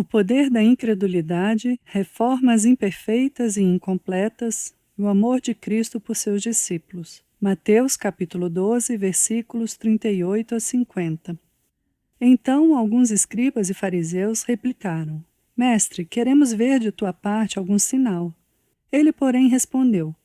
O poder da incredulidade reforma as imperfeitas e incompletas e o amor de Cristo por seus discípulos. Mateus capítulo 12, versículos 38 a 50. Então alguns escribas e fariseus replicaram: Mestre, queremos ver de tua parte algum sinal. Ele, porém, respondeu: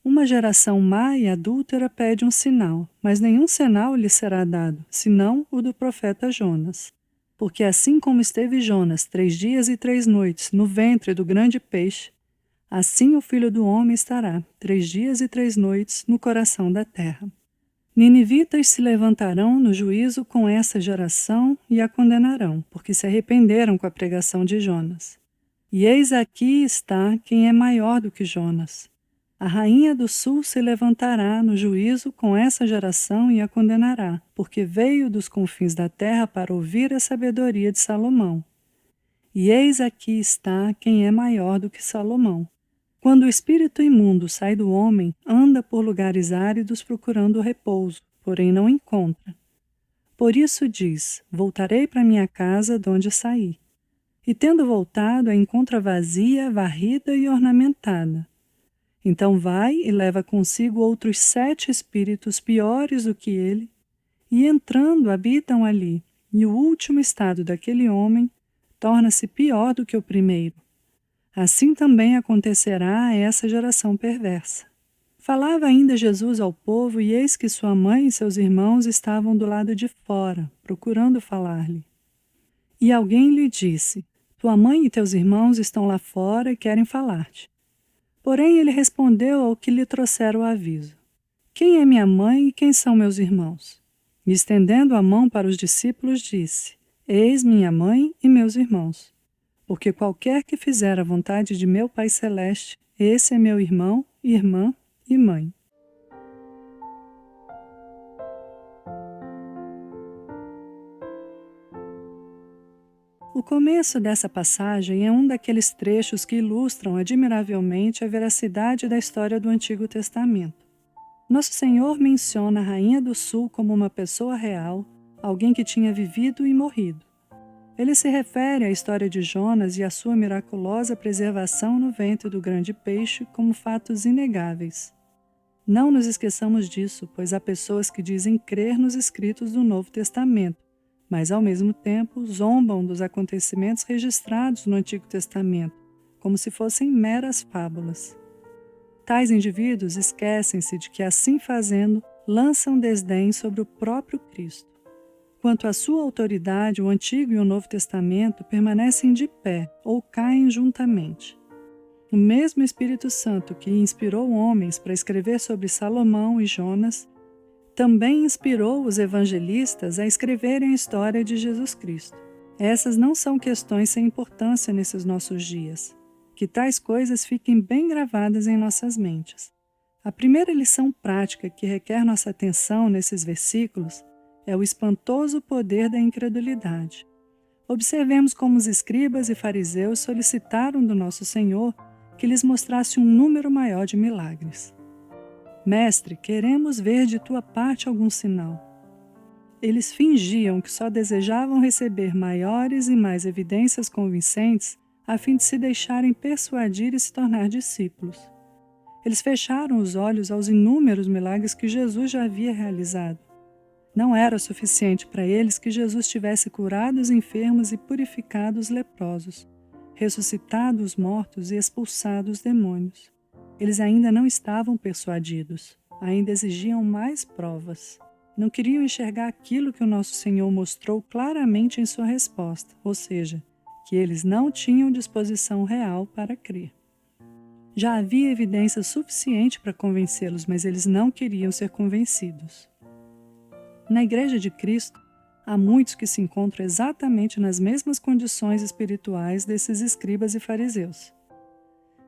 Uma geração má e adúltera pede um sinal, mas nenhum sinal lhe será dado, senão o do profeta Jonas. Porque assim como esteve Jonas 3 dias e 3 noites no ventre do grande peixe, assim o Filho do Homem estará 3 dias e 3 noites no coração da terra. Ninivitas se levantarão no juízo com essa geração e a condenarão, porque se arrependeram com a pregação de Jonas. E eis aqui está quem é maior do que Jonas. A rainha do sul se levantará no juízo com essa geração e a condenará, porque veio dos confins da terra para ouvir a sabedoria de Salomão. E eis aqui está quem é maior do que Salomão. Quando o espírito imundo sai do homem, anda por lugares áridos procurando repouso, porém não encontra. Por isso diz: Voltarei para minha casa de onde saí. E tendo voltado, a encontra vazia, varrida e ornamentada. Então vai e leva consigo outros 7 espíritos piores do que ele, e entrando habitam ali, e o último estado daquele homem torna-se pior do que o primeiro. Assim também acontecerá a essa geração perversa. Falava ainda Jesus ao povo, e eis que sua mãe e seus irmãos estavam do lado de fora, procurando falar-lhe. E alguém lhe disse: Tua mãe e teus irmãos estão lá fora e querem falar-te. Porém ele respondeu ao que lhe trouxeram o aviso: Quem é minha mãe e quem são meus irmãos? E estendendo a mão para os discípulos disse: Eis minha mãe e meus irmãos. Porque qualquer que fizer a vontade de meu Pai Celeste, esse é meu irmão, irmã e mãe. O começo dessa passagem é um daqueles trechos que ilustram admiravelmente a veracidade da história do Antigo Testamento. Nosso Senhor menciona a Rainha do Sul como uma pessoa real, alguém que tinha vivido e morrido. Ele se refere à história de Jonas e à sua miraculosa preservação no ventre do grande peixe como fatos inegáveis. Não nos esqueçamos disso, pois há pessoas que dizem crer nos escritos do Novo Testamento, mas ao mesmo tempo zombam dos acontecimentos registrados no Antigo Testamento, como se fossem meras fábulas. Tais indivíduos esquecem-se de que, assim fazendo, lançam desdém sobre o próprio Cristo. Quanto à sua autoridade, o Antigo e o Novo Testamento permanecem de pé ou caem juntamente. O mesmo Espírito Santo que inspirou homens para escrever sobre Salomão e Jonas, também inspirou os evangelistas a escreverem a história de Jesus Cristo. Essas não são questões sem importância nesses nossos dias. Que tais coisas fiquem bem gravadas em nossas mentes. A primeira lição prática que requer nossa atenção nesses versículos é o espantoso poder da incredulidade. Observemos como os escribas e fariseus solicitaram do nosso Senhor que lhes mostrasse um número maior de milagres. Mestre, queremos ver de tua parte algum sinal. Eles fingiam que só desejavam receber maiores e mais evidências convincentes a fim de se deixarem persuadir e se tornar discípulos. Eles fecharam os olhos aos inúmeros milagres que Jesus já havia realizado. Não era suficiente para eles que Jesus tivesse curado os enfermos e purificado os leprosos, ressuscitado os mortos e expulsado os demônios. Eles ainda não estavam persuadidos, ainda exigiam mais provas. Não queriam enxergar aquilo que o nosso Senhor mostrou claramente em sua resposta, ou seja, que eles não tinham disposição real para crer. Já havia evidência suficiente para convencê-los, mas eles não queriam ser convencidos. Na Igreja de Cristo, há muitos que se encontram exatamente nas mesmas condições espirituais desses escribas e fariseus.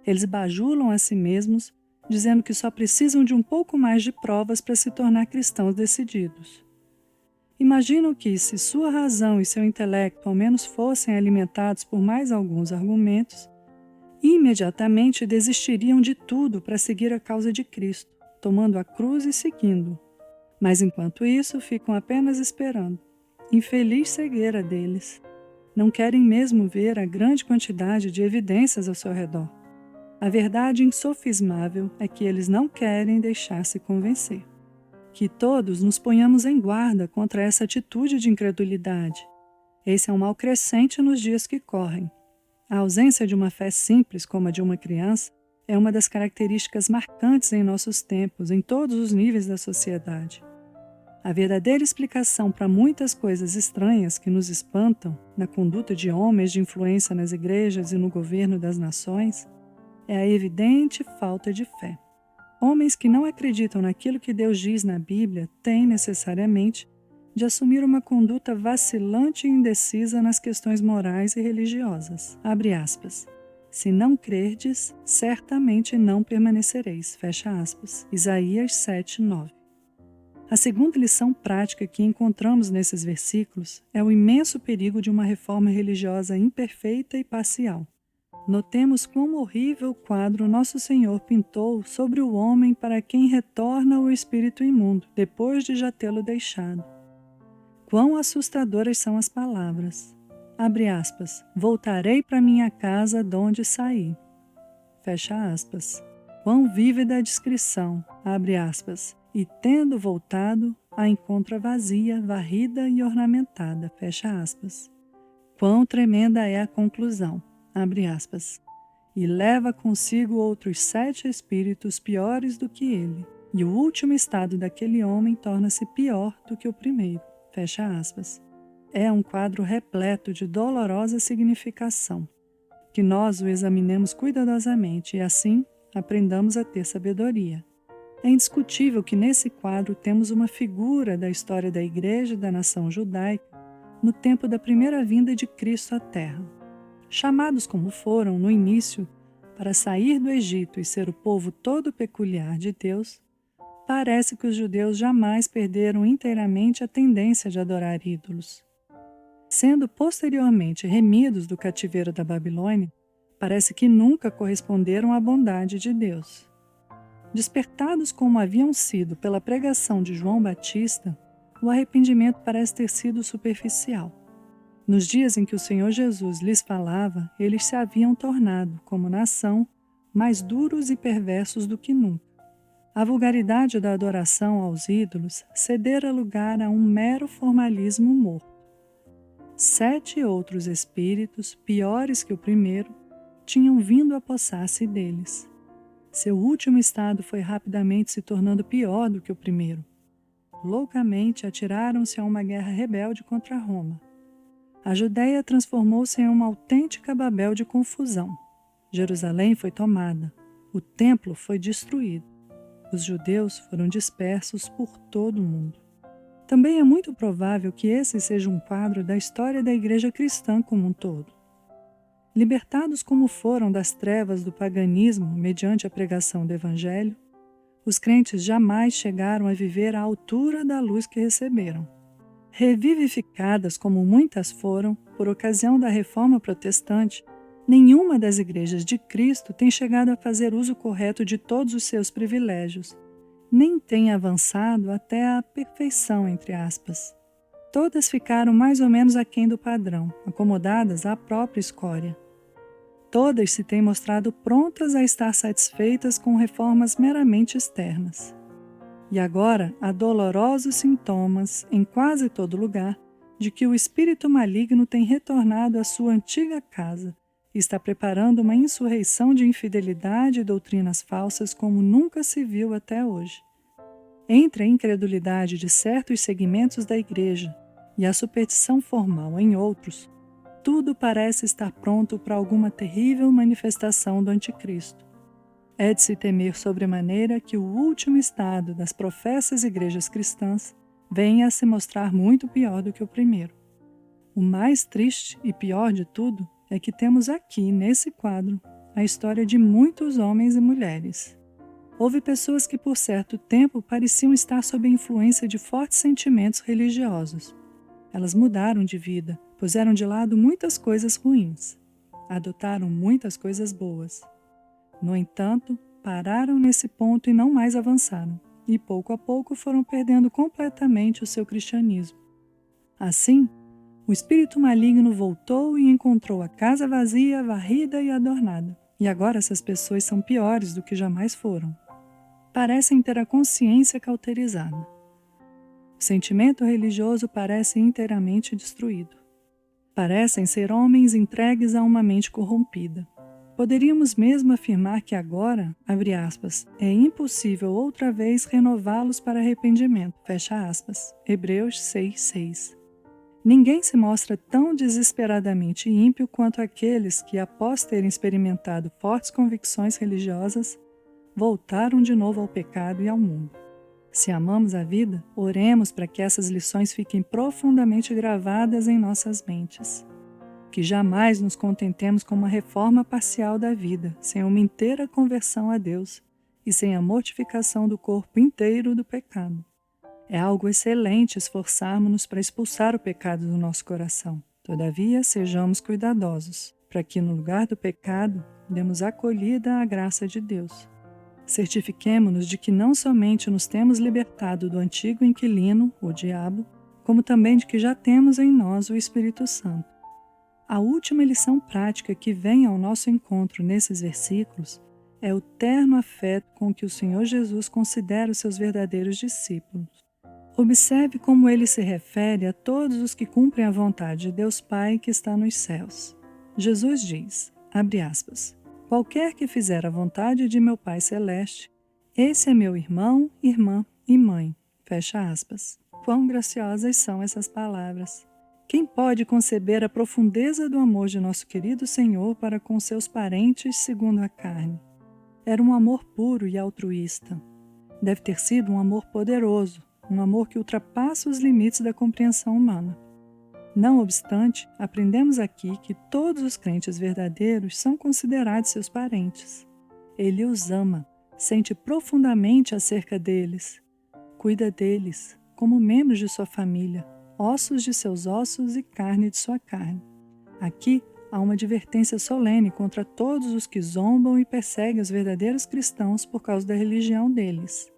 Eles bajulam a si mesmos, dizendo que só precisam de um pouco mais de provas para se tornar cristãos decididos. Imaginam que, se sua razão e seu intelecto ao menos fossem alimentados por mais alguns argumentos, imediatamente desistiriam de tudo para seguir a causa de Cristo, tomando a cruz e seguindo-o. Mas enquanto isso, ficam apenas esperando. Infeliz cegueira deles. Não querem mesmo ver a grande quantidade de evidências ao seu redor. A verdade insofismável é que eles não querem deixar-se convencer. Que todos nos ponhamos em guarda contra essa atitude de incredulidade. Esse é um mal crescente nos dias que correm. A ausência de uma fé simples como a de uma criança é uma das características marcantes em nossos tempos, em todos os níveis da sociedade. A verdadeira explicação para muitas coisas estranhas que nos espantam na conduta de homens de influência nas igrejas e no governo das nações é a evidente falta de fé. Homens que não acreditam naquilo que Deus diz na Bíblia têm, necessariamente, de assumir uma conduta vacilante e indecisa nas questões morais e religiosas. Abre aspas. Se não crerdes, certamente não permanecereis. Fecha aspas. Isaías 7:9. A segunda lição prática que encontramos nesses versículos é o imenso perigo de uma reforma religiosa imperfeita e parcial. Notemos quão horrível quadro Nosso Senhor pintou sobre o homem para quem retorna o espírito imundo, depois de já tê-lo deixado. Quão assustadoras são as palavras. Abre aspas. Voltarei para minha casa donde saí. Fecha aspas. Quão vívida a descrição. Abre aspas. E tendo voltado, a encontra vazia, varrida e ornamentada. Fecha aspas. Quão tremenda é a conclusão. Abre aspas. E leva consigo outros 7 espíritos piores do que ele. E o último estado daquele homem torna-se pior do que o primeiro. Fecha aspas. É um quadro repleto de dolorosa significação. Que nós o examinemos cuidadosamente e assim aprendamos a ter sabedoria. É indiscutível que nesse quadro temos uma figura da história da Igreja e da nação judaica no tempo da primeira vinda de Cristo à Terra. Chamados como foram, no início, para sair do Egito e ser o povo todo peculiar de Deus, parece que os judeus jamais perderam inteiramente a tendência de adorar ídolos. Sendo posteriormente remidos do cativeiro da Babilônia, parece que nunca corresponderam à bondade de Deus. Despertados como haviam sido pela pregação de João Batista, o arrependimento parece ter sido superficial. Nos dias em que o Senhor Jesus lhes falava, eles se haviam tornado, como nação, mais duros e perversos do que nunca. A vulgaridade da adoração aos ídolos cedera lugar a um mero formalismo morto. 7 outros espíritos, piores que o primeiro, tinham vindo apossar-se deles. Seu último estado foi rapidamente se tornando pior do que o primeiro. Loucamente atiraram-se a uma guerra rebelde contra Roma. A Judéia transformou-se em uma autêntica Babel de confusão. Jerusalém foi tomada. O templo foi destruído. Os judeus foram dispersos por todo o mundo. Também é muito provável que esse seja um quadro da história da Igreja cristã como um todo. Libertados como foram das trevas do paganismo mediante a pregação do Evangelho, os crentes jamais chegaram a viver à altura da luz que receberam. Revivificadas como muitas foram, por ocasião da Reforma Protestante, nenhuma das igrejas de Cristo tem chegado a fazer uso correto de todos os seus privilégios, nem tem avançado até a perfeição, entre aspas. Todas ficaram mais ou menos aquém do padrão, acomodadas à própria escória. Todas se têm mostrado prontas a estar satisfeitas com reformas meramente externas. E agora há dolorosos sintomas, em quase todo lugar, de que o espírito maligno tem retornado à sua antiga casa e está preparando uma insurreição de infidelidade e doutrinas falsas como nunca se viu até hoje. Entre a incredulidade de certos segmentos da Igreja e a superstição formal em outros, tudo parece estar pronto para alguma terrível manifestação do Anticristo. É de se temer sobremaneira que o último estado das professas igrejas cristãs venha a se mostrar muito pior do que o primeiro. O mais triste e pior de tudo é que temos aqui, nesse quadro, a história de muitos homens e mulheres. Houve pessoas que por certo tempo pareciam estar sob a influência de fortes sentimentos religiosos. Elas mudaram de vida, puseram de lado muitas coisas ruins, adotaram muitas coisas boas. No entanto, pararam nesse ponto e não mais avançaram, e pouco a pouco foram perdendo completamente o seu cristianismo. Assim, O espírito maligno voltou e encontrou a casa vazia, varrida e adornada. E agora essas pessoas são piores do que jamais foram. Parecem ter a consciência cauterizada. O sentimento religioso parece inteiramente destruído. Parecem ser homens entregues a uma mente corrompida. Poderíamos mesmo afirmar que agora, abre aspas, é impossível outra vez renová-los para arrependimento, fecha aspas, Hebreus 6:6. Ninguém se mostra tão desesperadamente ímpio quanto aqueles que, após terem experimentado fortes convicções religiosas, voltaram de novo ao pecado e ao mundo. Se amamos a vida, oremos para que essas lições fiquem profundamente gravadas em nossas mentes. Que jamais nos contentemos com uma reforma parcial da vida, sem uma inteira conversão a Deus e sem a mortificação do corpo inteiro do pecado. É algo excelente esforçarmos-nos para expulsar o pecado do nosso coração. Todavia, sejamos cuidadosos, para que no lugar do pecado, demos acolhida à graça de Deus. Certifiquemo-nos de que não somente nos temos libertado do antigo inquilino, o diabo, como também de que já temos em nós o Espírito Santo. A última lição prática que vem ao nosso encontro nesses versículos é o terno afeto com que o Senhor Jesus considera os seus verdadeiros discípulos. Observe como ele se refere a todos os que cumprem a vontade de Deus Pai que está nos céus. Jesus diz, abre aspas, qualquer que fizer a vontade de meu Pai Celeste, esse é meu irmão, irmã e mãe, fecha aspas. Quão graciosas são essas palavras! Quem pode conceber a profundeza do amor de nosso querido Senhor para com seus parentes segundo a carne? Era um amor puro e altruísta. Deve ter sido um amor poderoso, um amor que ultrapassa os limites da compreensão humana. Não obstante, aprendemos aqui que todos os crentes verdadeiros são considerados seus parentes. Ele os ama, sente profundamente acerca deles, cuida deles, como membros de sua família, ossos de seus ossos e carne de sua carne. Aqui há uma advertência solene contra todos os que zombam e perseguem os verdadeiros cristãos por causa da religião deles.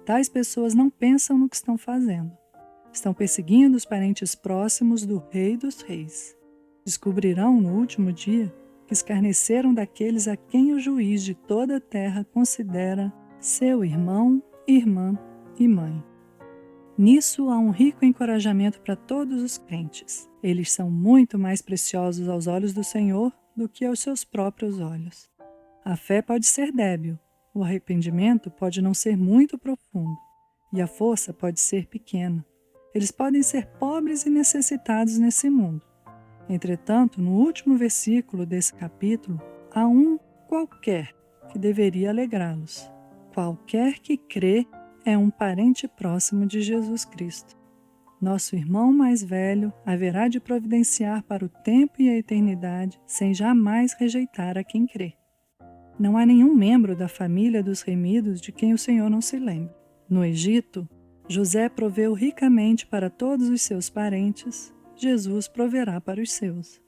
Tais pessoas não pensam no que estão fazendo. Estão perseguindo os parentes próximos do Rei dos Reis. Descobrirão no último dia que escarneceram daqueles a quem o juiz de toda a terra considera seu irmão, irmã e mãe. Nisso há um rico encorajamento para todos os crentes. Eles são muito mais preciosos aos olhos do Senhor do que aos seus próprios olhos. A fé pode ser débil, o arrependimento pode não ser muito profundo, e a força pode ser pequena. Eles podem ser pobres e necessitados nesse mundo. Entretanto, no último versículo desse capítulo, há um qualquer que deveria alegrá-los. Qualquer que crê é um parente próximo de Jesus Cristo. Nosso irmão mais velho haverá de providenciar para o tempo e a eternidade sem jamais rejeitar a quem crê. Não há nenhum membro da família dos remidos de quem o Senhor não se lembre. No Egito, José proveu ricamente para todos os seus parentes, Jesus proverá para os seus.